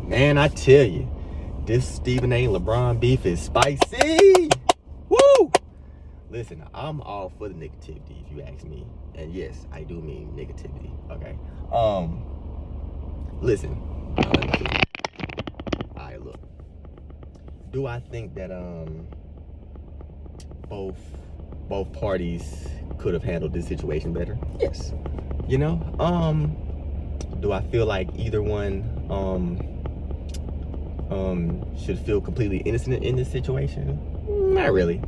Man, I tell you, this Stephen A. LeBron beef is spicy. Woo! Listen, I'm all for the negativity, if you ask me. And yes, I do mean negativity. Okay. Listen. Alright, look. Do I think that both parties could have handled this situation better? Yes. You know? Do I feel like either one should feel completely innocent in this situation? Not really.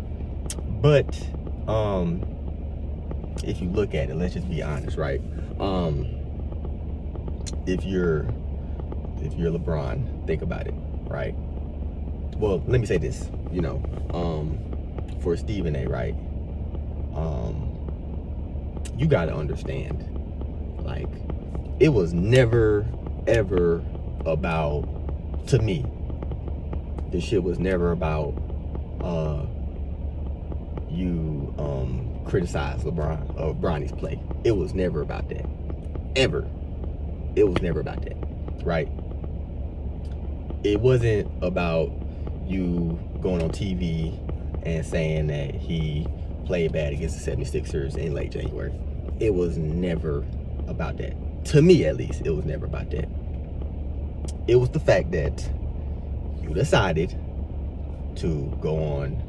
But if you look at it, let's just be honest, right? If you're LeBron, think about it, right? Well, let me say this, for Stephen A, right? You gotta understand, like, it was never ever about, to me, this shit was never about you criticize Bronny's play. It was never about that. Ever. It was never about that. Right? It wasn't about you going on TV and saying that he played bad against the 76ers in late January. It was never about that. To me, at least, it was never about that. It was the fact that you decided to go on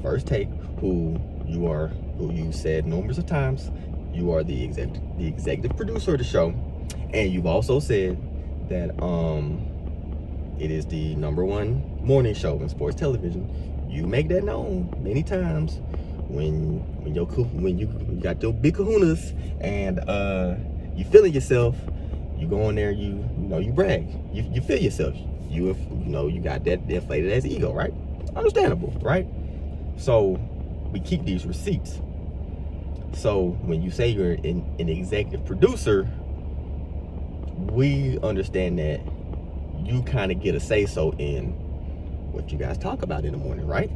First Take, who you said numerous of times, you are the executive producer of the show, and you've also said that it is the #1 morning show in sports television. You make that known many times when you got your big kahunas and you feeling yourself. You go on there, you brag, you feel yourself, you got that inflated as ego, right? Understandable, right? So we keep these receipts. So when you say you're an executive producer, we understand that you kind of get a say-so in what you guys talk about in the morning, right?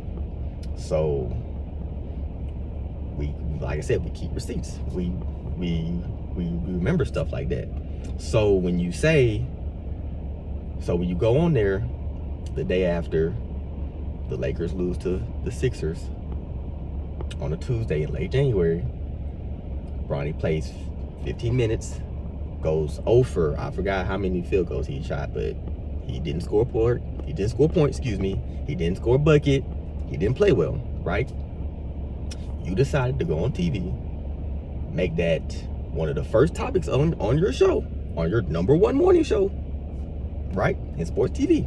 So we, like I said, we keep receipts. We remember stuff like that. So when you go on there the day after the Lakers lose to the Sixers on a Tuesday in late January, Bronny plays 15 minutes, goes 0 for, I forgot how many field goals he shot, but he didn't score a point. He didn't score a point, excuse me. He didn't score a bucket. He didn't play well, right? You decided to go on TV, make that one of the first topics on your show, on your #1 morning show, right? In sports TV.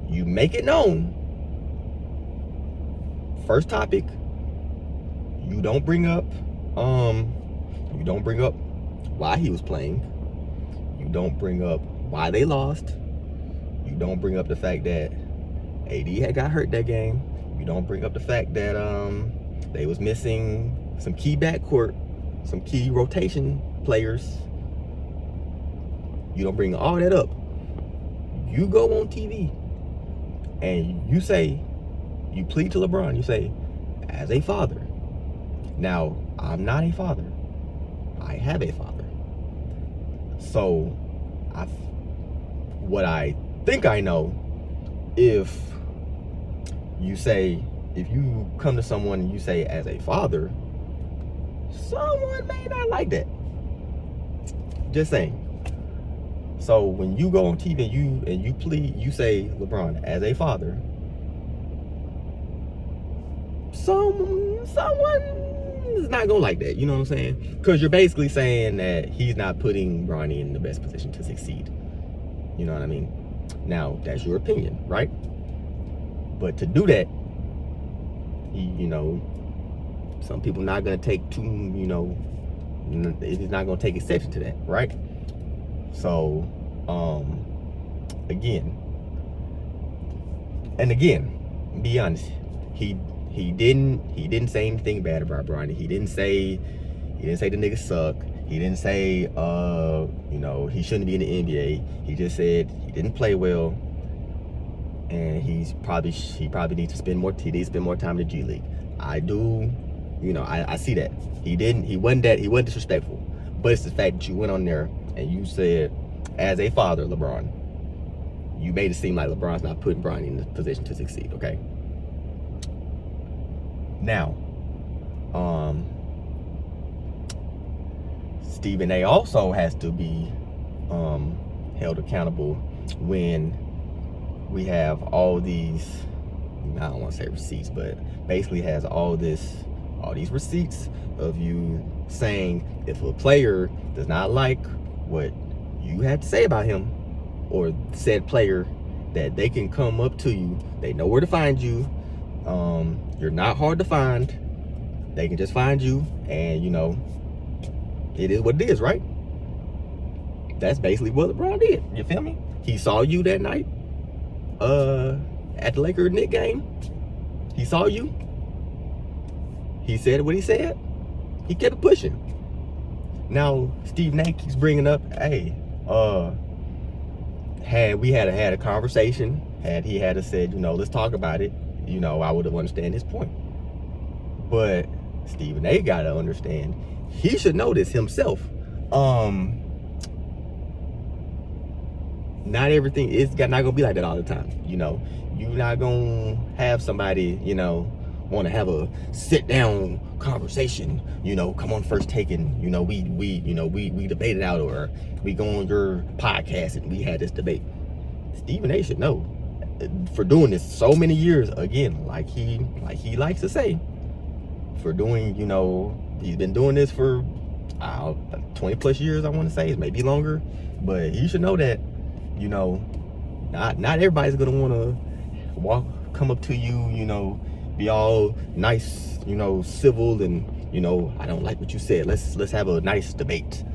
You make it known. First topic, you don't bring up why he was playing. You don't bring up why they lost. You don't bring up the fact that AD had got hurt that game. You don't bring up the fact that they was missing some key backcourt, some key rotation players. You don't bring all that up. You go on TV and you say, you plead to LeBron, you say, as a father. Now, I'm not a father. I have a father. So, what I think I know, if you come to someone and you say as a father, someone may not like that. Just saying. So when you go on TV and you plead, you say, LeBron, as a father, someone is not gonna like that. You know what I'm saying? Because you're basically saying that he's not putting Bronny in the best position to succeed. You know what I mean? Now, that's your opinion, right? But to do that, some people not gonna take it's not gonna take exception to that, right? So, again, be honest. He didn't say anything bad about Bronny. He didn't say the niggas suck. He didn't say he shouldn't be in the NBA. He just said he didn't play well, and he probably needs to spend more time in the G League. I do, I see that. He wasn't disrespectful. But it's the fact that you went on there and you said, as a father, LeBron, you made it seem like LeBron's not putting Bronny in the position to succeed, okay? Now, Stephen A also has to be held accountable when we have all these, I don't want to say receipts, but basically has all these receipts of you saying if a player does not like what you had to say about him or said player, that they can come up to you, they know where to find you, you're not hard to find, they can just find you, and you know, it is what it is, right? That's basically what LeBron did, you feel me? He saw you that night at the Lakers-Knicks game. He saw you. He said what he said. He kept it pushing. Now, Stephen A keeps bringing up, hey, had we had a conversation, had he had said, you know, let's talk about it, you know, I would have understood his point. But Stephen A got to understand, he should know this himself. Not everything is not gonna be like that all the time. You know, you're not gonna have somebody, you know, want to have a sit down conversation. You know, come on First Take and you know we debate it out, or we go on your podcast and we had this debate. Stephen A should know, for doing this so many years. Again, like he likes to say, for doing, you know, he's been doing this for 20 plus years. I want to say, maybe longer, but he should know that. You know, not everybody's gonna want to come up to you, you know, be all nice, you know, civil, and you know, I don't like what you said. Let's have a nice debate.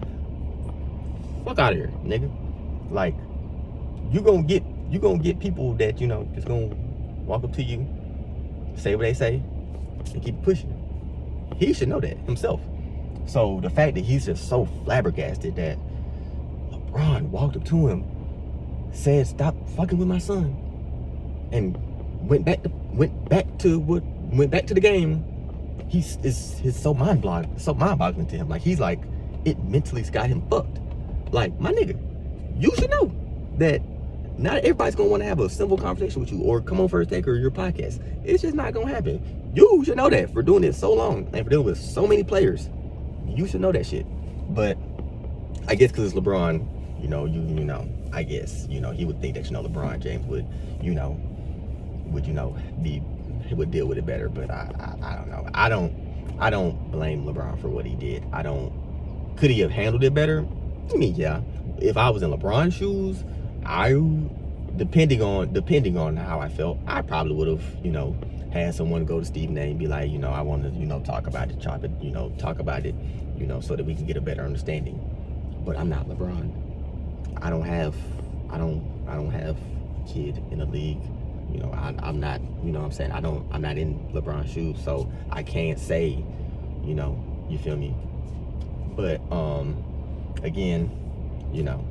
Fuck out of here, nigga. Like, you gonna get people that, you know, just gonna walk up to you, say what they say, and keep pushing. He should know that himself. So the fact that he's just so flabbergasted that LeBron walked up to him, said stop fucking with my son, and went back to the game, it's so mind-boggling to him. Like, he's like, it mentally got him fucked. Like, my nigga, you should know that not everybody's gonna want to have a simple conversation with you or come on First Take or your podcast. It's just not gonna happen. You should know that, for doing it so long and for dealing with so many players. You should know that shit. But I guess because it's LeBron, you know, you know, I guess, you know, he would think that, you know, LeBron James would deal with it better. But I don't know. I don't blame LeBron for what he did. Could he have handled it better? I mean, yeah. If I was in LeBron's shoes, depending on how I felt, I probably would have, you know, had someone go to Stephen A and be like, you know, I want to, you know, talk about it, you know, so that we can get a better understanding. But I'm not LeBron. I don't have a kid in the league. You know, I'm not, you know what I'm saying? I'm not in LeBron's shoes, so I can't say, you know, you feel me? But again, you know,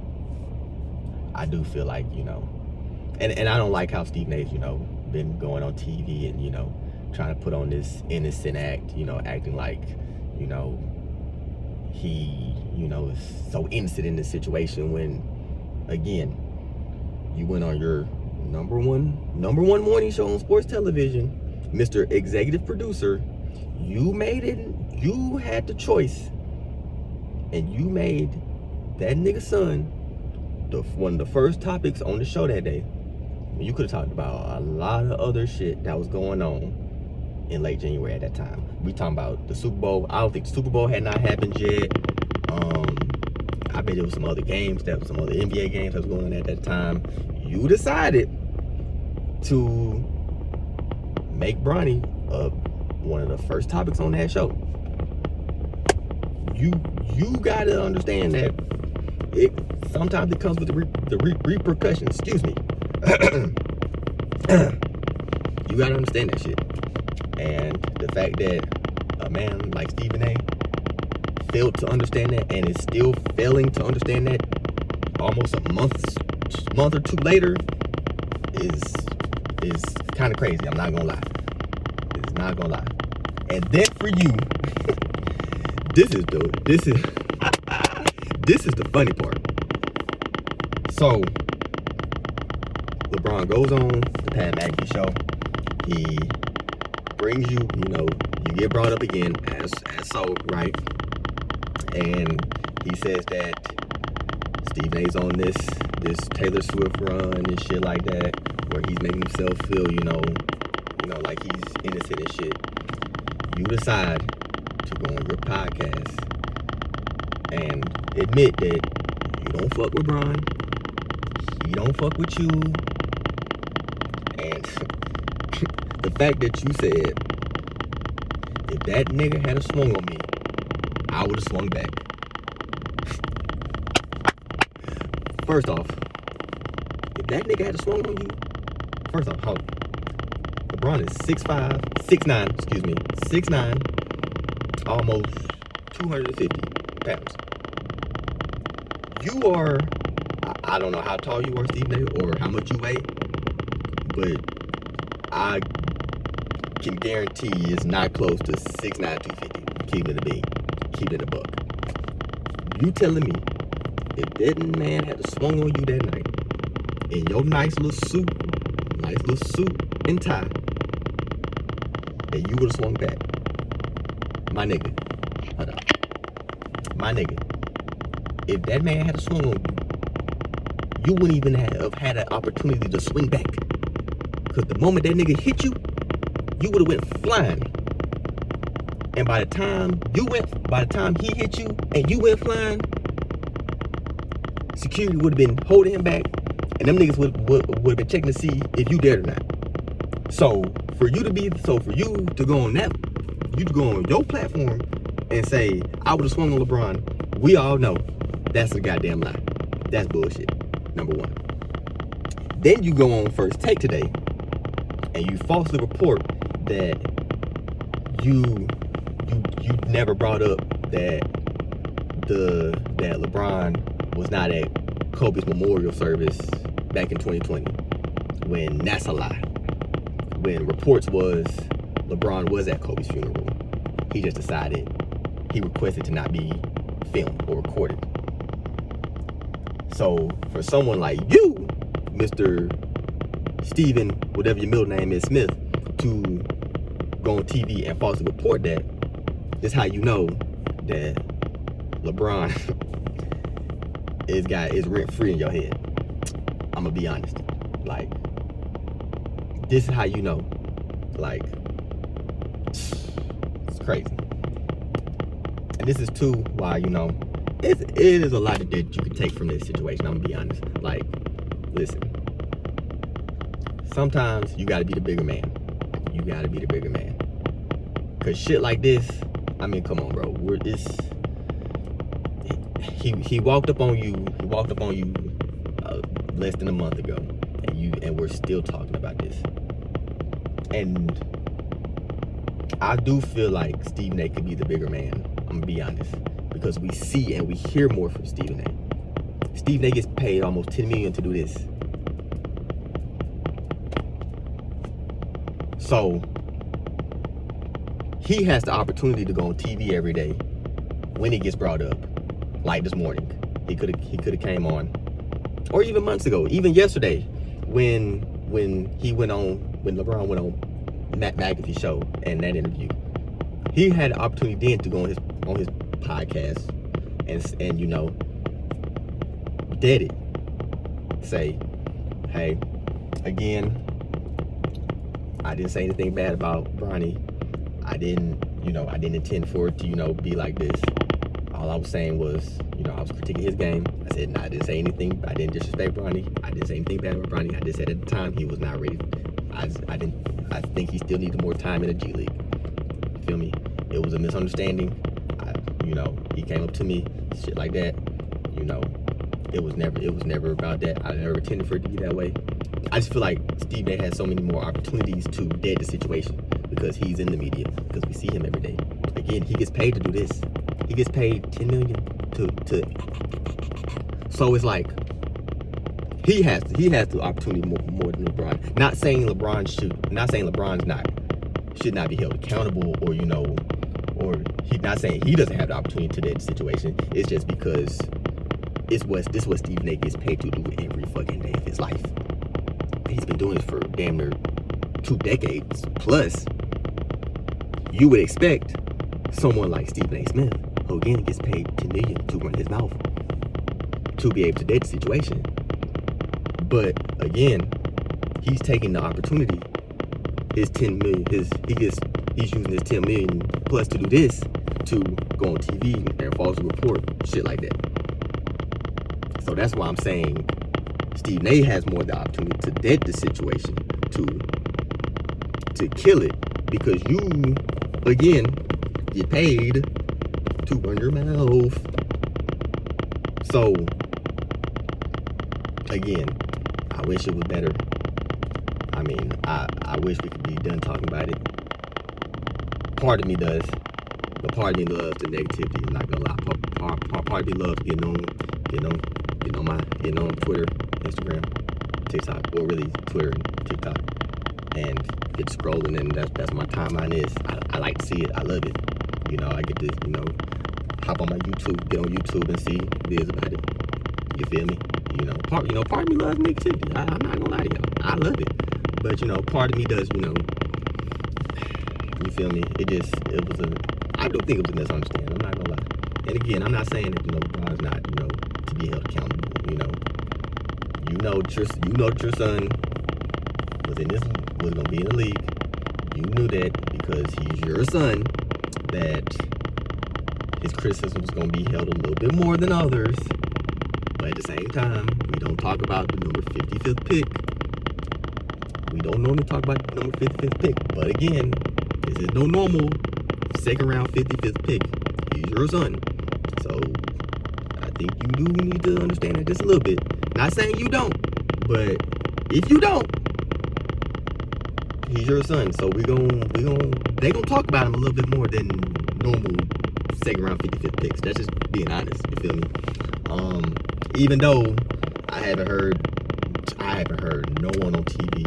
I do feel like, you know, and I don't like how Stephen A's, you know, been going on TV and, you know, trying to put on this innocent act, you know, acting like, you know, he, you know, is so innocent in this situation, when, again, you went on your number one morning show on sports television, Mr. Executive Producer. You made it. You had the choice, and you made that nigga's son one of the first topics on the show that day. You could have talked about a lot of other shit that was going on in late January at that time. We talking about the Super Bowl. I don't think the Super Bowl had not happened yet. I bet there was some other games, some other NBA games that was going on at that time. You decided to make Bronny one of the first topics on that show. You gotta understand that sometimes it comes with the repercussions. Excuse me. You gotta understand that shit. And the fact that a man like Stephen A failed to understand that, and is still failing to understand that almost a month or two later, is kind of crazy. I'm not gonna lie. It's not gonna lie. And then for you, this is the funny part. So LeBron goes on the Pat McAfee show. He brings you, you get brought up again as so, right? And he says that Stephen A's on this Taylor Swift run and shit like that, where he's making himself feel, like he's innocent and shit. You decide to go on your podcast and admit that you don't fuck with Bron, he don't fuck with you, and the fact that you said, if that nigga had a swung on me, I would have swung back. First off, if that nigga had a swung on you, first off, LeBron is 6'9", 6'9", almost 250 pounds. You are, I don't know how tall you are, Stephen A, or how much you weigh, but I can guarantee it's not close to 6'9", 250. Keeping it a bean, keeping it a buck. You telling me if that man had a swung on you that night in your nice little suit and tie, that you would have swung back? My nigga, hold on. My nigga, if that man had a swung on you, you wouldn't even have had an opportunity to swing back. Because the moment that nigga hit you, you would have went flying. And by the time he hit you and you went flying, security would have been holding him back, and them niggas would have been checking to see if you dead or not. So for you to go on your platform and say I would have swung on LeBron, we all know that's a goddamn lie. That's bullshit. Number one. Then you go on First Take today, and you falsely report that you never brought up that LeBron was not at Kobe's memorial service back in 2020, when that's a lie. When reports was LeBron was at Kobe's funeral, he just decided he requested to not be filmed or recorded. So for someone like you, Mr. Stephen, whatever your middle name is, Smith, to go on TV and falsely report that, that's how you know that LeBron is rent free in your head. I'm gonna be honest. Like, this is how you know. Like, it's crazy. And this is too why, it is a lot that you can take from this situation. I'm gonna be honest. Like, listen. Sometimes you gotta be the bigger man. You gotta be the bigger man. Cause shit like this, I mean, come on, bro. He walked up on you. He walked up on you less than a month ago, and we're still talking about this. And I do feel like Stephen A could be the bigger man. I'm gonna be honest, because we see and we hear more from Stephen A. Stephen A gets paid almost $10 million to do this. So he has the opportunity to go on TV every day when he gets brought up. Like this morning, he could have came on, or even months ago, even yesterday, when LeBron went on Matt McAfee show and that interview, he had the opportunity then to go on his podcast and dead it, say, hey, again, I didn't say anything bad about Bronny. I didn't intend for it to, be like this. All I was saying was, I was critiquing his game. I said, I didn't say anything. I didn't disrespect Bronny. I didn't say anything bad about Bronny. I just said at the time he was not ready. I think he still needed more time in the G League. You feel me? It was a misunderstanding. He came up to me, shit like that. It was never about that. I never intended for it to be that way. I just feel like Stephen A has so many more opportunities to dead the situation because he's in the media, because we see him every day. Again, he gets paid to do this. He gets paid $10 million to. So it's like he has the opportunity more than LeBron. Not saying LeBron should not be held accountable, or he's not saying he doesn't have the opportunity to that situation. It's just because this is what Stephen A gets paid to do every fucking day of his life. been doing this for damn near 2 decades plus. You would expect someone like Stephen A. Smith, who again gets paid $10 million to run his mouth, to be able to date the situation. But again, he's taking the opportunity. His 10 million, he's using his 10 million plus to do this, to go on TV and falsely report shit like that. So that's why I'm saying Stephen A. has more the opportunity to dead the situation, to kill it, because you again get paid to run your mouth. So again, I wish it was better. I mean, I wish we could be done talking about it. Part of me does, but part of me loves the negativity. I'm not gonna lie. Part of me loves getting on Twitter, Instagram, TikTok, or really Twitter and TikTok, and get scrolling, and that's my timeline is. I like to see it. I love it. You know, I get to hop on my YouTube, get on YouTube and see videos about it. You feel me? Part of me loves negativity. I'm not gonna lie to y'all. I love it. But part of me does, you feel me? I do think it was a misunderstanding. I'm not gonna lie. And again, I'm not saying that, LeBron's not, to be held accountable. You know that your son was gonna be in the league. You knew that because he's your son, that his criticism was gonna be held a little bit more than others. But at the same time, we don't talk about the number 55th pick. We don't normally talk about the number 55th pick. But again, this is no normal second round 55th pick. He's your son. So I think you do need to understand that just a little bit. Not saying you don't, but if you don't, he's your son. So they gonna talk about him a little bit more than normal second round 55th picks. That's just being honest. You feel me? Even though I haven't heard no one on TV,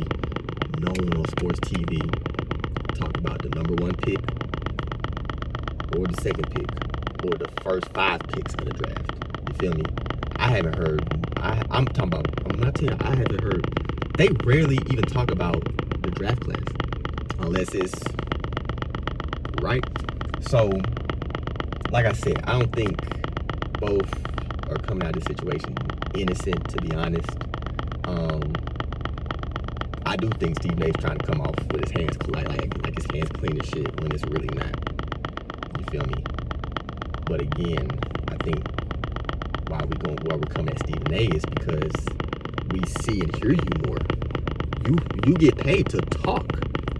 no one on sports TV talk about the number 1 pick or the second pick or the first 5 picks of the draft. You feel me? I haven't heard. I'm not telling you, I haven't heard. They rarely even talk about the draft class unless it's right. So, like I said, I don't think both are coming out of this situation innocent, to be honest. I do think Stephen A.'s trying to come off with his hands like his hands clean as shit when it's really not. You feel me? But again, I think why we're coming at Stephen A. is because we see and hear you more. You get paid to talk.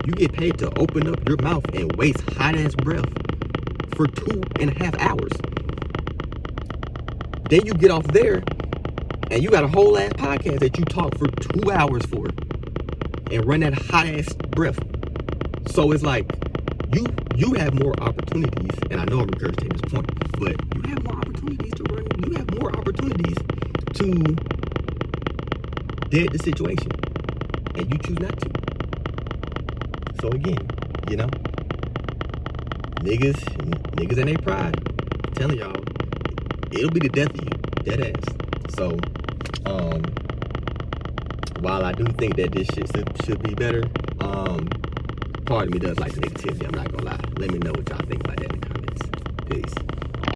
You get paid to open up your mouth and waste hot ass breath for 2.5 hours. Then you get off there and you got a whole ass podcast that you talk for 2 hours for and run that hot ass breath. So it's like you have more opportunities, and I know I'm regurgitating this point, but you have more opportunities to run. You have more opportunities to dead the situation, and you choose not to. So again, niggas and their pride. I'm telling y'all, it'll be the death of you, dead ass. So, while I do think that this shit should be better, part of me does like the negativity. I'm not gonna lie. Let me know what y'all think about that in the comments. Peace.